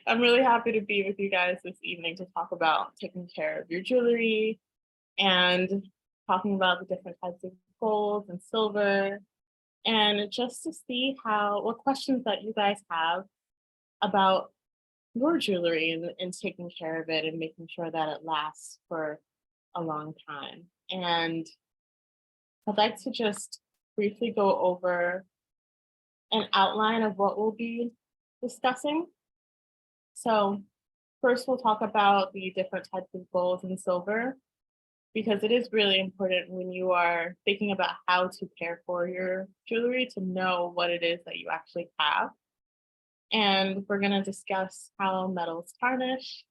I'm really happy to be with you guys this evening to talk about taking care of your jewelry and talking about the different types of gold and silver, and just to see what questions that you guys have about your jewelry and taking care of it and making sure that it lasts for a long time. And I'd like to just briefly go over an outline of what we'll be discussing. So, first, we'll talk about the different types of gold and silver because it is really important when you are thinking about how to care for your jewelry to know what it is that you actually have. And we're going to discuss how metals tarnish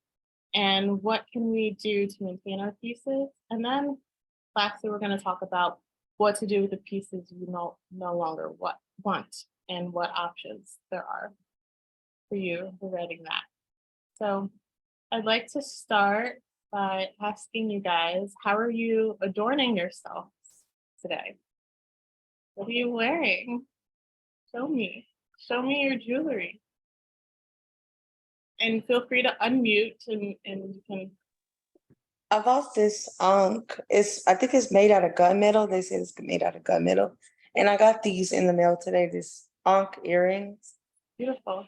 and what can we do to maintain our pieces. And then lastly, we're going to talk about what to do with the pieces you no longer want and what options there are for you regarding that. So I'd like to start by asking you guys, how are you adorning yourselves today? What are you wearing? Show me. Show me your jewelry. And feel free to unmute and you can. I bought this ankh. I think it's made out of gunmetal. They say it's made out of gunmetal. And I got these in the mail today, this ankh earrings. Beautiful.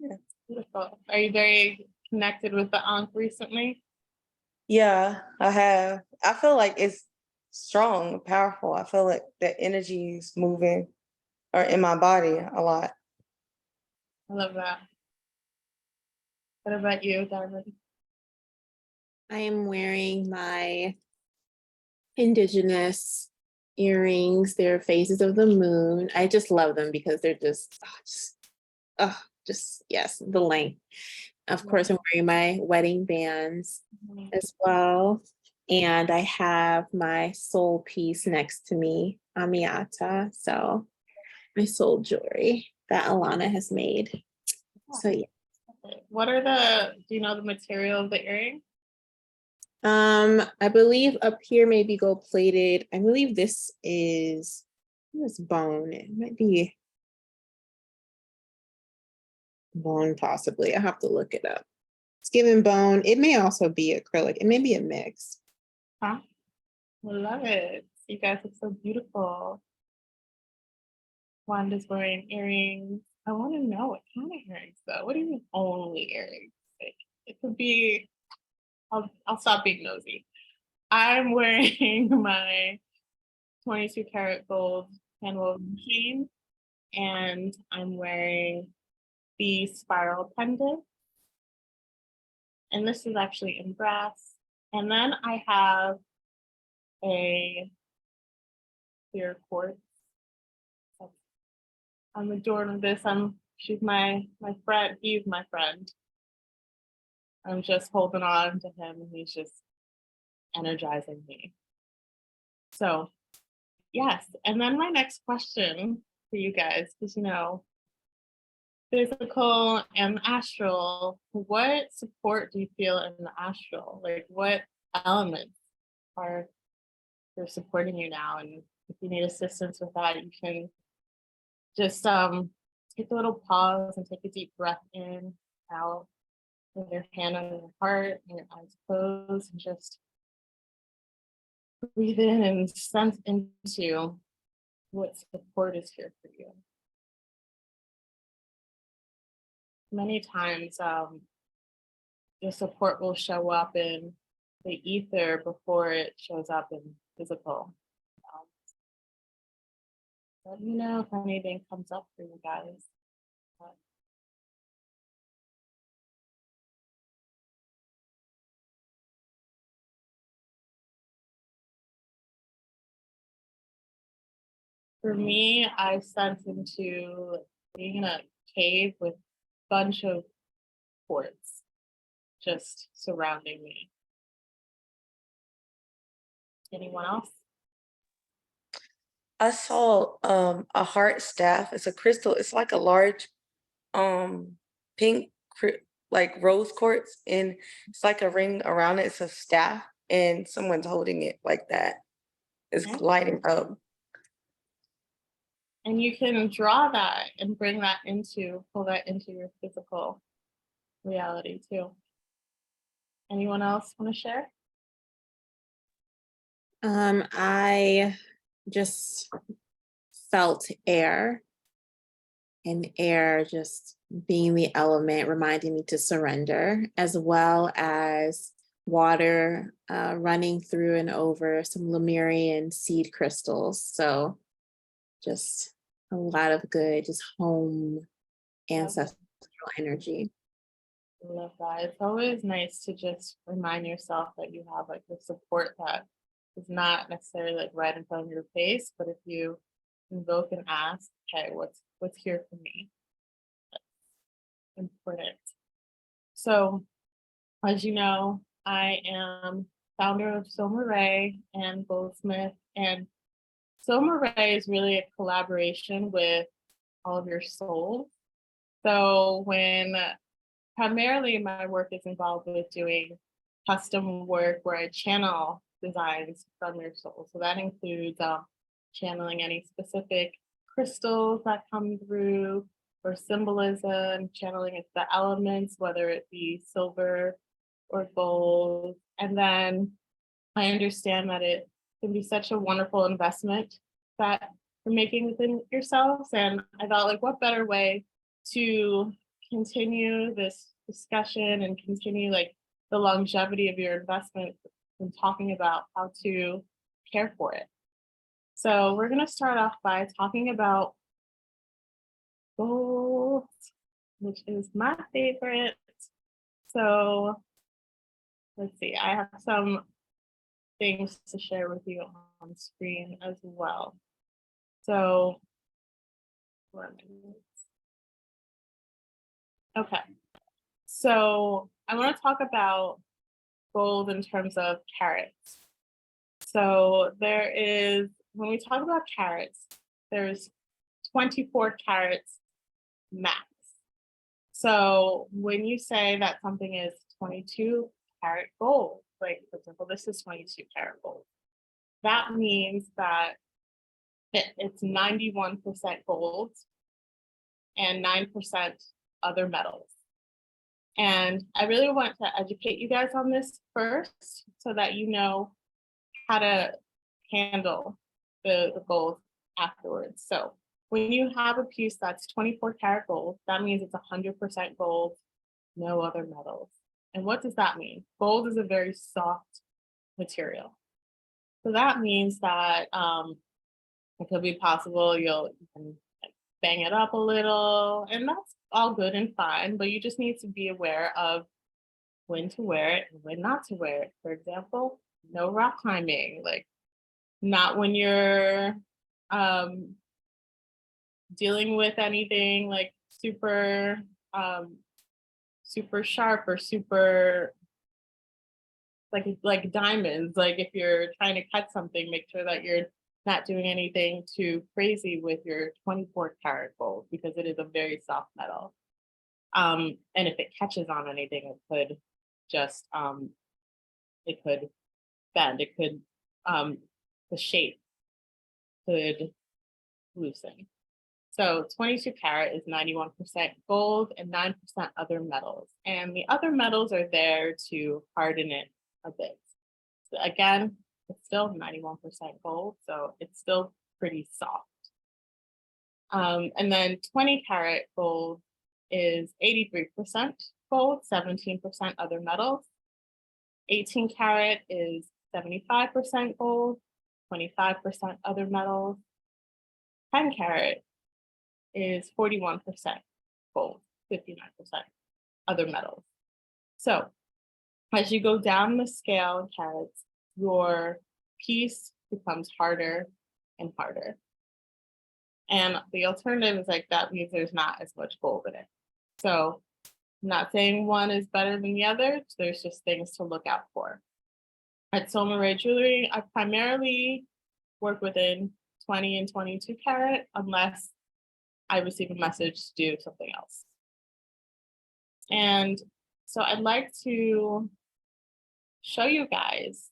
Yeah. Beautiful. Are you very connected with the ankh recently? Yeah, I have. I feel like it's strong, powerful. I feel like the energy is moving or in my body a lot. I love that. What about you, Darwin? I am wearing my indigenous earrings. They're phases of the moon. I just love them because they're yes, the length. Of course, I'm wearing my wedding bands as well. And I have my soul piece next to me, Amiata. So my soul jewelry that Alana has made. So yeah. Do you know the material of the earring? I believe up here maybe gold plated. I believe this is bone. It might be bone, possibly. I have to look it up. It's given bone. It may also be acrylic. It may be a mix. Huh? I love it. You guys look so beautiful. Wanda's wearing earrings. I want to know what kind of earrings though. What do you mean only earrings? Like, it could be. I'll stop being nosy. I'm wearing my 22 karat gold handwoven chain, and I'm wearing the spiral pendant. And this is actually in brass. And then I have a clear quartz. I'm adorned with this. She's my friend. He's my friend. I'm just holding on to him and he's just energizing me. So yes. And then my next question for you guys is, physical and astral, what support do you feel in the astral? Like what elements are supporting you now? And if you need assistance with that, you can just take a little pause and take a deep breath in, out, with your hand on your heart and your eyes closed, and just breathe in and sense into what support is here for you. Many times, the support will show up in the ether before it shows up in physical. Let me know if anything comes up for you guys. For me, I sense into being in a cave with a bunch of quartz just surrounding me. Anyone else? I saw a heart staff. It's a crystal. It's like a large pink like rose quartz, and it's like a ring around it. It's a staff, and someone's holding it like that. It's lighting up. And you can draw that and pull that into your physical reality too. Anyone else want to share? I just felt air, and air just being the element, reminding me to surrender, as well as water running through and over some Lemurian seed crystals. So just a lot of good, just home ancestral energy. Love that. It's always nice to just remind yourself that you have like the support that is not necessarily like right in front of your face, but if you invoke and ask, okay, what's here for me? That's important. So, as you know, I am founder of Soma Ray and Goldsmith, and Soma Ray is really a collaboration with all of your souls. So when primarily my work is involved with doing custom work where I channel designs from your soul. So that includes channeling any specific crystals that come through or symbolism, channeling it the elements, whether it be silver or gold. And then I understand that it can be such a wonderful investment that you're making within yourselves. And I thought, like, what better way to continue this discussion and continue like the longevity of your investment and talking about how to care for it. So we're going to start off by talking about gold, which is my favorite. So let's see, I have some things to share with you on screen as well. So, okay. So I want to talk about gold in terms of carats. So when we talk about carats, there's 24 carats max. So when you say that something is 22 karat gold, like for example, this is 22 karat gold, that means that it's 91% gold and 9% other metals. And I really want to educate you guys on this first so that you know how to handle the gold afterwards. So when you have a piece that's 24 karat gold, that means it's 100% gold, no other metals. And what does that mean? Gold is a very soft material. So that means that it could be possible you can like, bang it up a little, and that's all good and fine, but you just need to be aware of when to wear it and when not to wear it. For example, no rock climbing, like not when you're dealing with anything like super super sharp or super like diamonds. Like if you're trying to cut something, make sure that you're not doing anything too crazy with your 24 karat gold because it is a very soft metal. And if it catches on anything, it could just it could bend. It could the shape could loosen. So 22 karat is 91% gold and 9% other metals. And the other metals are there to harden it a bit. So again, it's still 91% gold, so it's still pretty soft. And then 20 karat gold is 83% gold, 17% other metals. 18 karat is 75% gold, 25% other metals. 10 karat is 41% gold, 59% other metals. So as you go down the scale in carats, your piece becomes harder and harder. And the alternative is like that means there's not as much gold in it. So I'm not saying one is better than the other. There's just things to look out for. At Soma Ray Jewelry, I primarily work within 20 and 22 karat unless I receive a message to do something else. And so I'd like to show you guys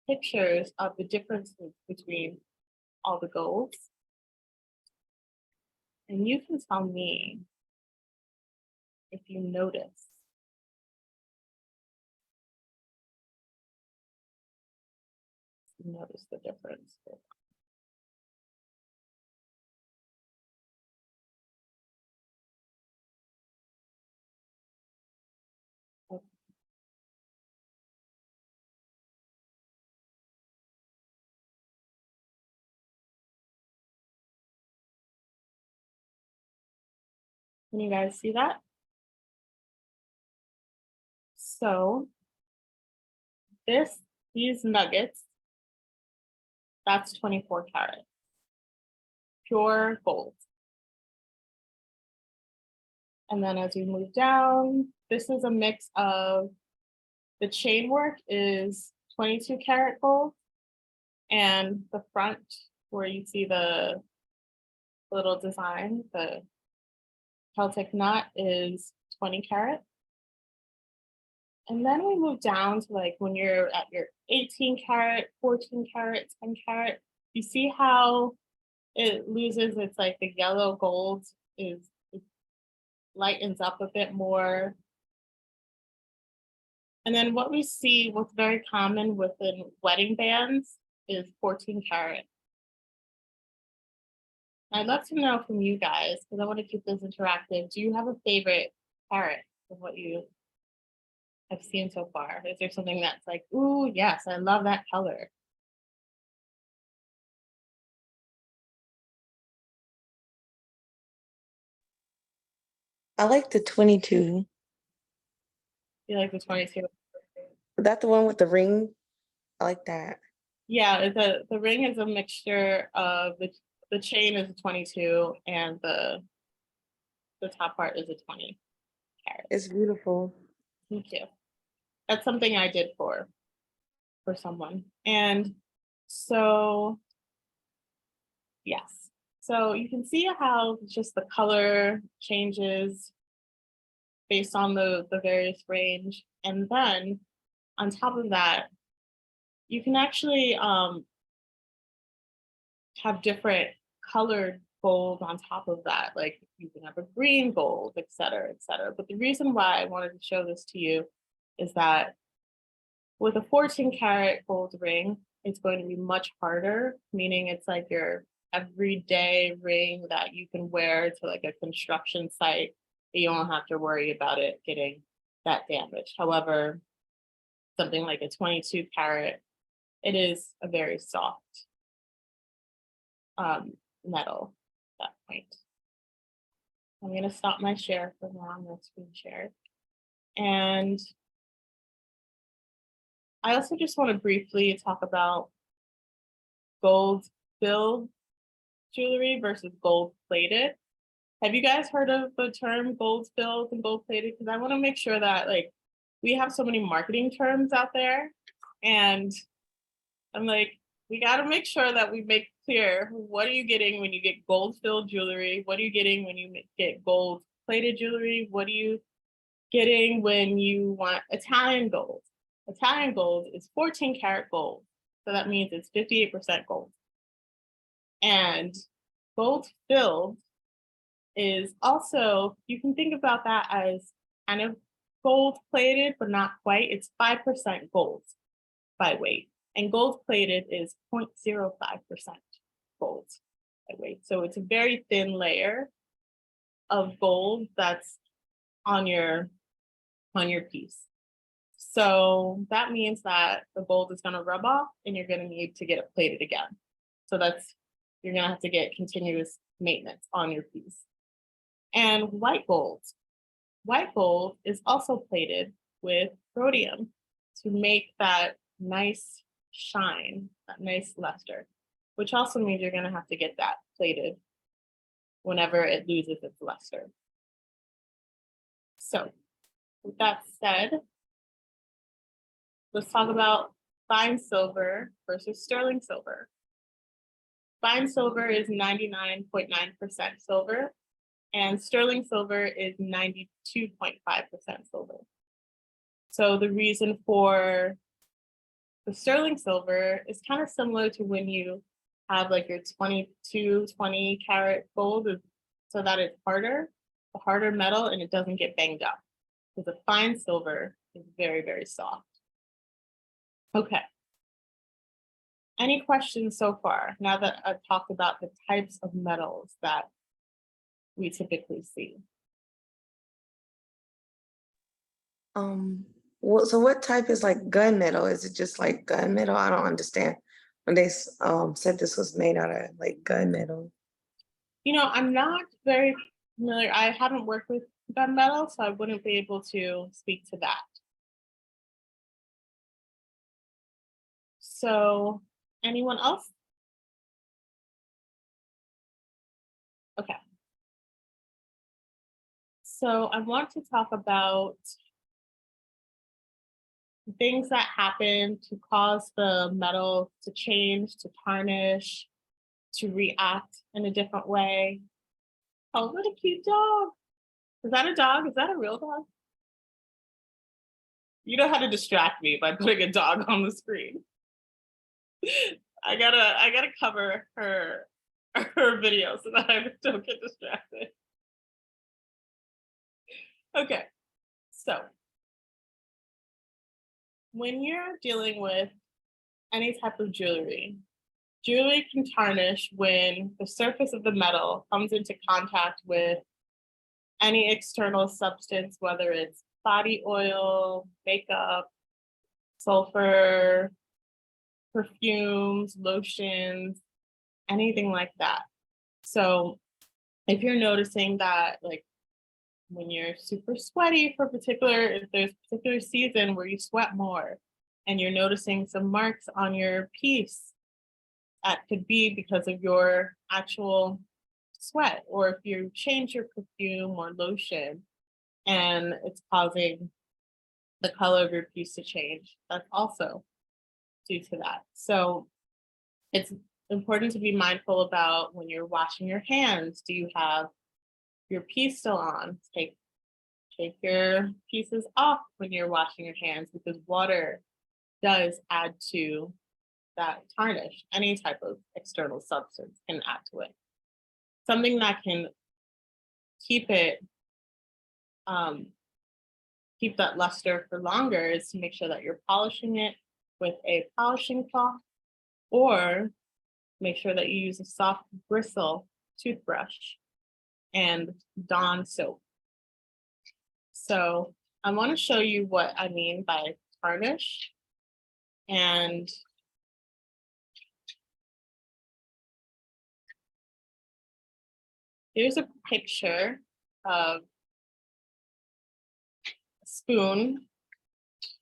pictures of the differences between all the golds. And you can tell me if you notice. Notice the difference. Can you guys see that? So these nuggets, that's 24 karat, pure gold. And then as we move down, this is a mix of the chain work is 22 karat gold, and the front where you see the little design, the Celtic knot, is 20 karat. And then we move down to like when you're at your 18 karat, 14 karat, 10 karat, you see how it loses its like the yellow gold is it lightens up a bit more. And then what we see, what's very common within wedding bands is 14 karat. I'd love to know from you guys, because I want to keep this interactive. Do you have a favorite carat of what you have seen so far? Is there something that's like, ooh, yes, I love that color? I like the 22. You like the 22? Is that the one with the ring? I like that. Yeah, the ring is a mixture of the chain is a 22 and the top part is a 20 carat. It's beautiful. Thank you. That's something I did for someone. And so, yes. So you can see how just the color changes based on the various range. And then on top of that, you can actually have different colored gold on top of that. Like you can have a green gold, et cetera, et cetera. But the reason why I wanted to show this to you is that with a 14 karat gold ring, it's going to be much harder, meaning it's like your everyday ring that you can wear to like a construction site. You don't have to worry about it getting that damaged. However, something like a 22 karat, it is a very soft metal at that point. I'm going to stop my share for now. I'm going to screen share. And I also just want to briefly talk about gold filled jewelry versus gold plated. Have you guys heard of the term gold filled and gold plated? Because I want to make sure that like we have so many marketing terms out there, and I'm like, we got to make sure that we make clear what are you getting when you get gold filled jewelry? What are you getting when you get gold plated jewelry? What are you getting when you want Italian gold? Italian gold is 14 karat gold. So that means it's 58% gold. And gold filled is also, you can think about that as kind of gold plated, but not quite. It's 5% gold by weight. And gold plated is 0.05% gold by weight. So it's a very thin layer of gold that's on your piece. So that means that the gold is going to rub off and you're going to need to get it plated again. So you're going to have to get continuous maintenance on your piece. And white gold is also plated with rhodium to make that nice shine, that nice luster, which also means you're going to have to get that plated whenever it loses its luster. So with that said, let's talk about fine silver versus sterling silver. Fine silver is 99.9% silver, and sterling silver is 92.5% silver. So the reason for the sterling silver is kind of similar to when you have like your 20 karat gold. so that it's harder, the harder metal, and it doesn't get banged up. Because the fine silver is very, very soft. Okay. Any questions so far, now that I've talked about the types of metals that we typically see? So what type is like gunmetal? Is it just like gunmetal? I don't understand. When they said this was made out of like gunmetal. You know, I'm not very familiar. I haven't worked with gunmetal, so I wouldn't be able to speak to that. So, anyone else? Okay. So I want to talk about things that happen to cause the metal to change, to tarnish, to react in a different way. Oh, what a cute dog. Is that a dog? Is that a real dog? You know how to distract me by putting a dog on the screen. I gotta cover her video so that I don't get distracted. Okay, so when you're dealing with any type of jewelry, jewelry can tarnish when the surface of the metal comes into contact with any external substance, whether it's body oil, makeup, sulfur, perfumes, lotions, anything like that. So if you're noticing that, like when you're super sweaty if there's a particular season where you sweat more and you're noticing some marks on your piece, that could be because of your actual sweat, or if you change your perfume or lotion and it's causing the color of your piece to change, that's also due to that. So it's important to be mindful about when you're washing your hands. Do you have your piece still on? Take your pieces off when you're washing your hands, because water does add to that tarnish. Any type of external substance can add to it. Something that can keep it keep that luster for longer is to make sure that you're polishing it with a polishing cloth, or make sure that you use a soft bristle toothbrush and Dawn soap. So I want to show you what I mean by tarnish. And here's a picture of a spoon.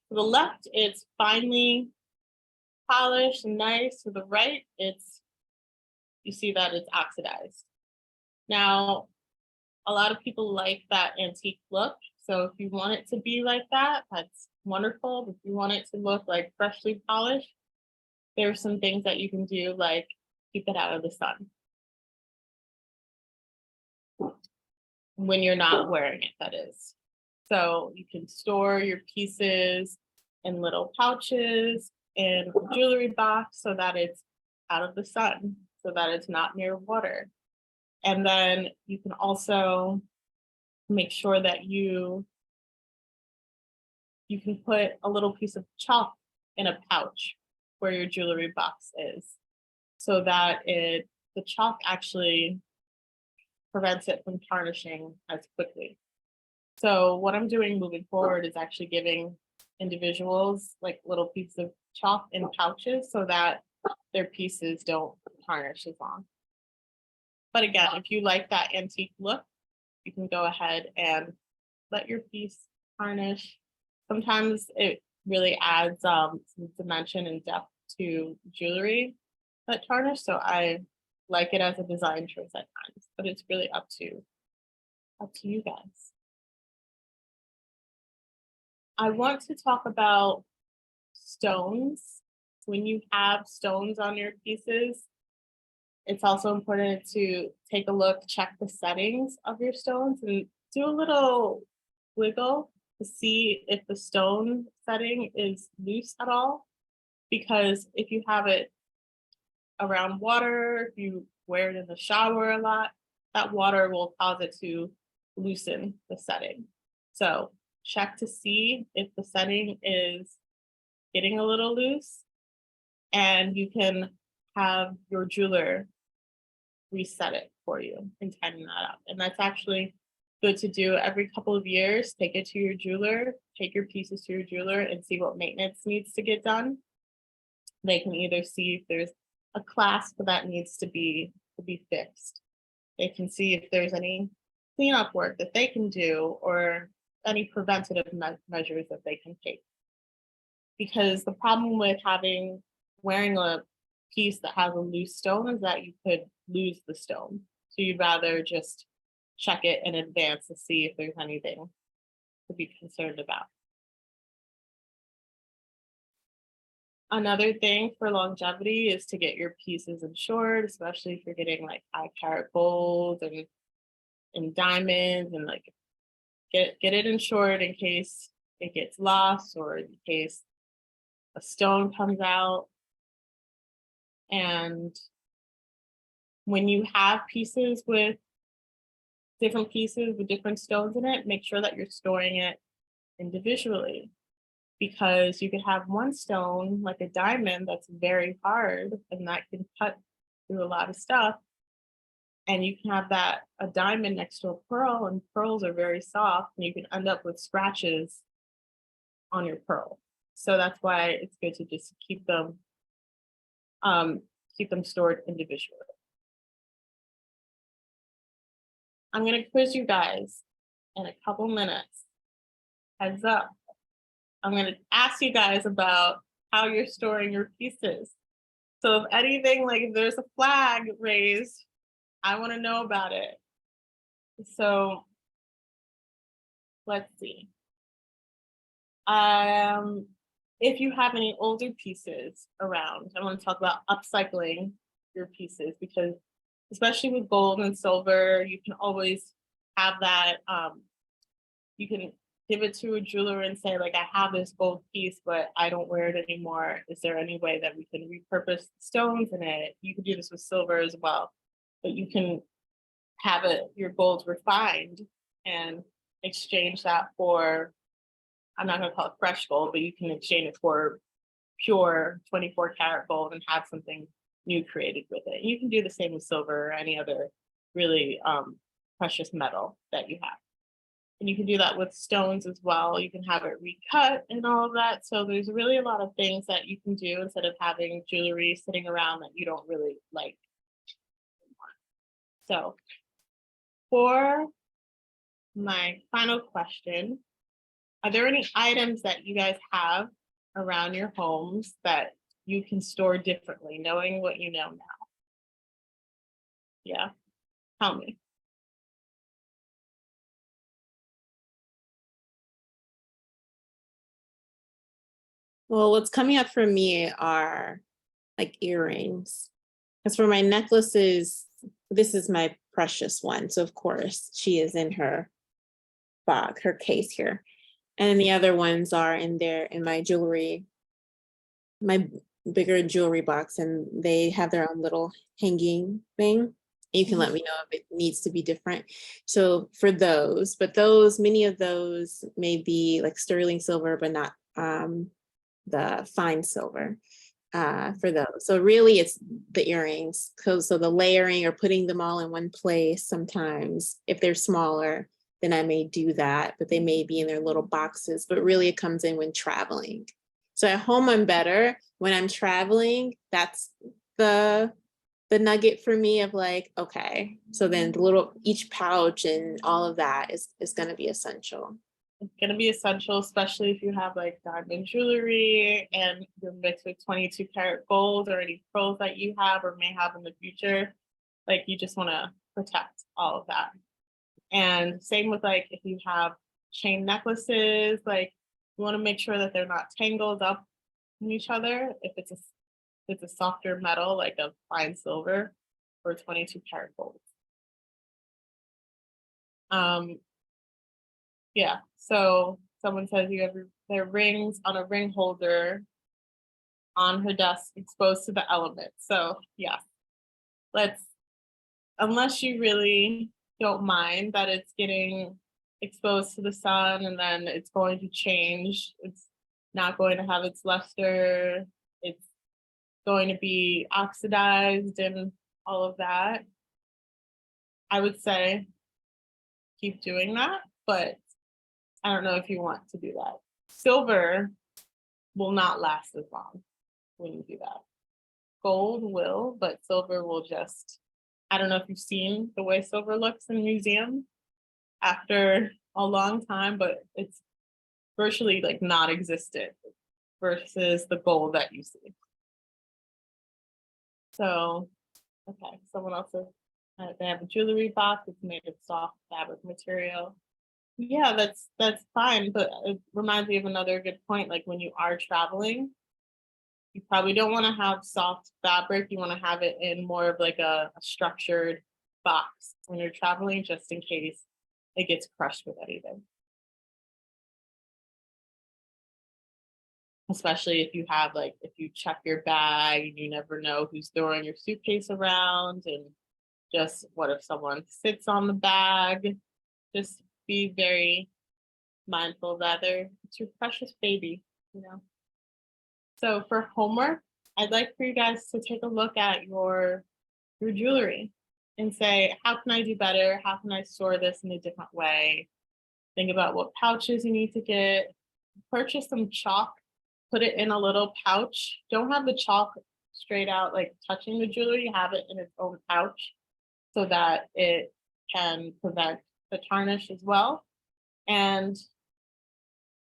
To the left, it's finely polished and nice. To the right, you see that it's oxidized. Now, a lot of people like that antique look. So if you want it to be like that, that's wonderful. If you want it to look like freshly polished, there's some things that you can do, like keep it out of the sun when you're not wearing it, that is. So you can store your pieces in little pouches in a jewelry box so that it's out of the sun, so that it's not near water. And then you can also make sure that you can put a little piece of chalk in a pouch where your jewelry box is, so that the chalk actually prevents it from tarnishing as quickly. So what I'm doing moving forward is actually giving individuals like little pieces of chalk in pouches so that their pieces don't tarnish as long. But again, if you like that antique look, you can go ahead and let your piece tarnish. Sometimes it really adds some dimension and depth to jewelry that tarnish. So I like it as a design choice at times, but it's really up to you guys. I want to talk about stones. When you have stones on your pieces, it's also important to take a look, check the settings of your stones, and do a little wiggle to see if the stone setting is loose at all. Because if you have it around water, if you wear it in the shower a lot, that water will cause it to loosen the setting. So check to see if the setting is getting a little loose, and you can have your jeweler reset it for you and tighten that up. And that's actually good to do every couple of years. Take it to your jeweler, take your pieces to your jeweler and see what maintenance needs to get done. They can either see if there's a clasp that needs to be fixed. They can see if there's any cleanup work that they can do or any preventative measures that they can take. Because the problem with wearing a piece that has a loose stone is that you could lose the stone. So you'd rather just check it in advance to see if there's anything to be concerned about. Another thing for longevity is to get your pieces insured, especially if you're getting like high carat gold and diamonds, and like get it insured in case it gets lost or in case a stone comes out. And when you have pieces with different pieces with different stones in it, make sure that you're storing it individually, because you could have one stone like a diamond that's very hard and that can cut through a lot of stuff, and you can have a diamond next to a pearl, and pearls are very soft and you can end up with scratches on your pearl. So that's why it's good to just keep them stored individually. I'm going to quiz you guys in a couple minutes. Heads up. I'm going to ask you guys about how you're storing your pieces. So if anything, like if there's a flag raised, I want to know about it. So let's see. If you have any older pieces around, I want to talk about upcycling your pieces, because especially with gold and silver, you can always have that. You can give it to a jeweler and say, like, I have this gold piece, but I don't wear it anymore. Is there any way that we can repurpose stones in it? You can do this with silver as well, but you can have your gold refined and exchange that for, I'm not going to call it fresh gold, but you can exchange it for pure 24 karat gold and have something new created with it. You can do the same with silver or any other really precious metal that you have. And you can do that with stones as well. You can have it recut and all of that. So there's really a lot of things that you can do instead of having jewelry sitting around that you don't really like. So for my final question, are there any items that you guys have around your homes that you can store differently, knowing what you know now? Yeah, tell me. Well, what's coming up for me are like earrings. Because for my necklaces, this is my precious one. So of course she is in her box, her case here. And the other ones are in my jewelry, my bigger jewelry box, and they have their own little hanging thing. You can let me know if it needs to be different. So for those, but many of those may be like sterling silver, but not the fine silver for those. So really it's the earrings. So the layering or putting them all in one place, sometimes if they're smaller, then I may do that, but they may be in their little boxes, but really it comes in when traveling. So at home I'm better. When I'm traveling, that's the nugget for me of like, okay, so then each pouch and all of that is going to be essential. It's going to be essential, especially if you have like diamond jewelry and you're mixed with 22 karat gold or any pearls that you have or may have in the future. Like you just want to protect all of that. And same with like if you have chain necklaces, like you want to make sure that they're not tangled up in each other. If it's a softer metal like a fine silver or 22 karat gold. Yeah, so someone says you have their rings on a ring holder on her desk exposed to the elements. So yeah, let's unless you really don't mind that it's getting exposed to the sun and then it's going to change, it's not going to have its luster, it's going to be oxidized and all of that, I would say keep doing that, but I don't know if you want to do that. Silver will not last as long when you do that. Gold will, but silver will just, I don't know if you've seen the way silver looks in a museum after a long time, but it's virtually like not existent versus the gold that you see. So, okay, someone else says they have a jewelry box. It's made of soft fabric material. Yeah, that's fine, but it reminds me of another good point. Like when you are traveling, you probably don't want to have soft fabric. You want to have it in more of like a structured box when you're traveling, just in case it gets crushed with anything. Especially if you have like, if you check your bag and you never know who's throwing your suitcase around, and just what if someone sits on the bag? Just be very mindful of that. It's your precious baby, you know. So for homework, I'd like for you guys to take a look at your jewelry and say, how can I do better? How can I store this in a different way? Think about what pouches you need to get. Purchase some chalk, put it in a little pouch. Don't have the chalk straight out, like touching the jewelry. Have it in its own pouch so that it can prevent the tarnish as well. And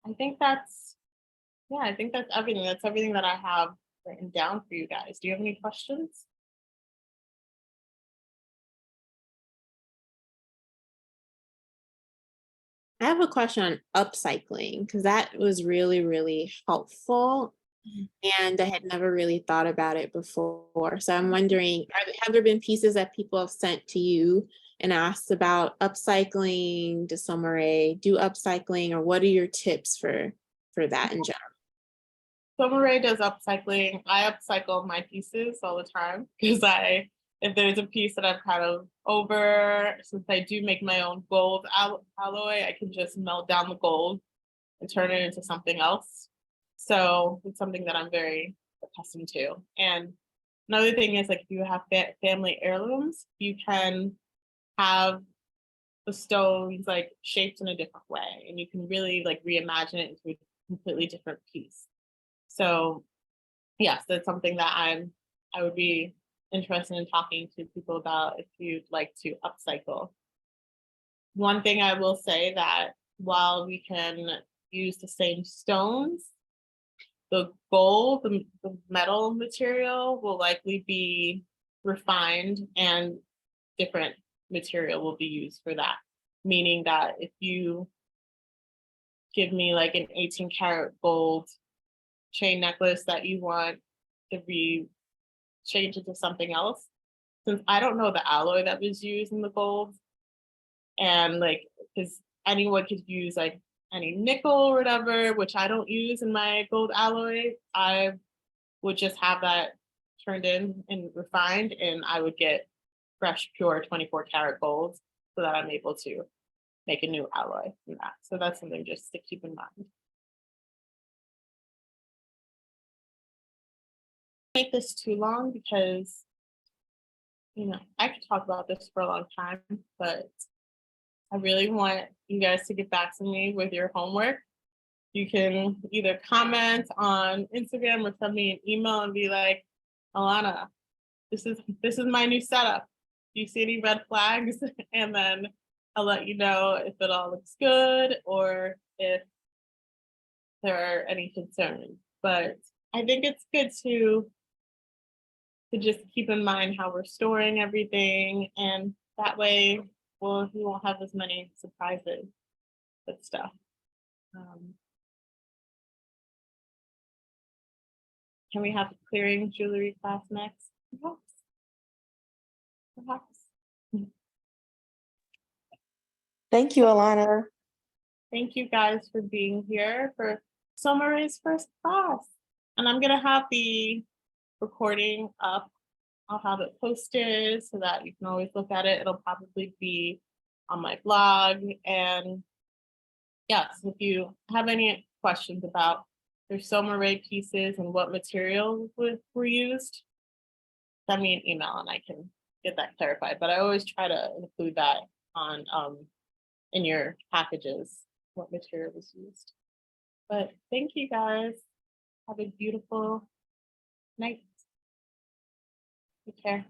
I think that's, yeah, I think that's everything. That's everything that I have written down for you guys. Do you have any questions? I have a question on upcycling because that was really, really helpful. And I had never really thought about it before. So I'm wondering, have there been pieces that people have sent to you and asked about upcycling? Does Somare do upcycling, or what are your tips for that in general? Somare does upcycling. I upcycle my pieces all the time because if there's a piece that I've kind of over, since I do make my own gold alloy, I can just melt down the gold and turn it into something else. So it's something that I'm very accustomed to. And another thing is, like, if you have family heirlooms, you can have the stones like shaped in a different way, and you can really like reimagine it into a completely different piece. So yes, that's something that I would be interested in talking to people about if you'd like to upcycle. One thing I will say, that while we can use the same stones, the gold, the metal material will likely be refined, and different material will be used for that. Meaning that if you give me like an 18 karat gold chain necklace that you want to be changed into something else, since I don't know the alloy that was used in the gold, and like, because anyone could use like any nickel or whatever, which I don't use in my gold alloy, I would just have that turned in and refined, and I would get fresh, pure 24 karat gold so that I'm able to make a new alloy from that. So that's something just to keep in mind. Make this too long because, you know, I could talk about this for a long time, but I really want you guys to get back to me with your homework. You can either comment on Instagram or send me an email and be like, Alana, this is my new setup. Do you see any red flags? And then I'll let you know if it all looks good or if there are any concerns. But I think it's good to just keep in mind how we're storing everything, and that way we won't have as many surprises with stuff. Can we have a clearing jewelry class next? Perhaps. Thank you, Alana. Thank you guys for being here for Somare's first class. And I'm gonna have the recording up I'll have it posted so that you can always look at it. It'll probably be on my blog. And yes, if you have any questions about there's so array pieces and what materials were used, send me an email and I can get that clarified. But I always try to include that on in your packages, what material was used. But thank you guys. Have a beautiful night. Take care.